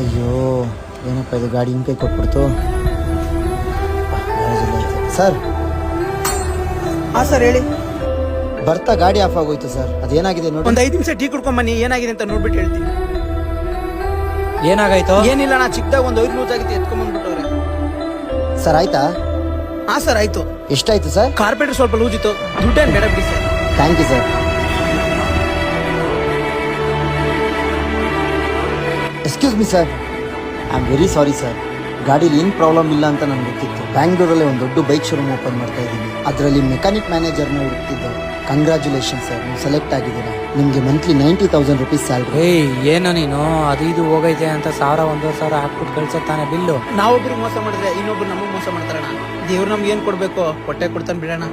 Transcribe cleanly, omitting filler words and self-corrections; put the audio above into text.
ಅಯ್ಯೋ ಏನಪ್ಪ ಇದು ಗಾಡಿ ಹಿಂಗೆ ಕೈ ಕೊಟ್ಬಿಡ್ತು. ಸರ್ ಹಾಂ ಸರ್ ಹೇಳಿ. ಬರ್ತಾ ಗಾಡಿ ಆಫ್ ಆಗೋಯ್ತು ಸರ್, ಅದೇನಾಗಿದೆ ನೋಡಿ. ಒಂದು 5 ನಿಮಿಷ ಟೀ ಕುಡ್ಕೊಂಡ್ ಬನ್ನಿ, ಏನಾಗಿದೆ ಅಂತ ನೋಡ್ಬಿಟ್ಟು ಹೇಳ್ತೀನಿ. ಏನಾಗಾಯ್ತು? ಏನಿಲ್ಲ, ನಾ ಚಿಕ್ಕದಾಗ ಒಂದು 5 ಲೂಸ್ ಆಗಿತ್ತು, ಎತ್ಕೊಂಡ್ಬಂದ್ಬಿಟ್ಟವ್ರೆ. ಸರ್ ಆಯ್ತಾ? ಹಾಂ ಸರ್ ಆಯ್ತು. ಎಷ್ಟಾಯ್ತು ಸರ್? ಕಾರ್ಪೆಟರ್ ಸ್ವಲ್ಪ ಲೂಸ್ ಇತ್ತು, ದುಡ್ಡೇನು ಬೇಡ ಬಿಡಿ sir. Thank you sir. Excuse me sir, I am very sorry sir. ಗಾಡೀಲಿ ಏನು ಪ್ರಾಬ್ಲಮ್ ಇಲ್ಲ ಅಂತ ನನಗೆ ಗೊತ್ತಿತ್ತು. ಬ್ಯಾಂಗ್ಳೂರಲ್ಲೇ ಒಂದು ದೊಡ್ಡ ಬೈಕ್ ಶೋರೂಮ್ ಓಪನ್ ಮಾಡ್ತಾ ಇದ್ದೀನಿ. ಅದರಲ್ಲಿ ಮೆಕ್ಯಾನಿಕ್ ಮ್ಯಾನೇಜರ್ನ ಹುಡುಕ್ತಿದ್ದೆ. ಕಂಗ್ರ್ಯಾಚುಲೇಷನ್ ಸರ್, ನೀವು ಸೆಲೆಕ್ಟ್ ಆಗಿದ್ದೀರಾ. ನಿಮಗೆ ಮಂತ್ಲಿ 90,000 ರುಪೀಸ್ ಸ್ಯಾಲ್ರಿ. ಏಯ್ ಏನು ನೀನು ಅದು ಇದು ಹೋಗೈತೆ ಅಂತ 1,000-1,500 ಹಾಕ್ಬಿಟ್ಟು ಕಳ್ಸತ್ತಾನೆ ಬಿಲ್ಲು. ನಾವೊಬ್ರು ಮೋಸ ಮಾಡಿದ್ರೆ ಇನ್ನೊಬ್ರು ನಮಗ್ ಮೋಸ ಮಾಡ್ತಾರಣ. ದೇವ್ರು ನಮ್ಗೆ ಏನ್ ಕೊಡ್ಬೇಕು ಕೊಟ್ಟೆ ಕೊಡ್ತಾನೆ ಬಿಡೋಣ.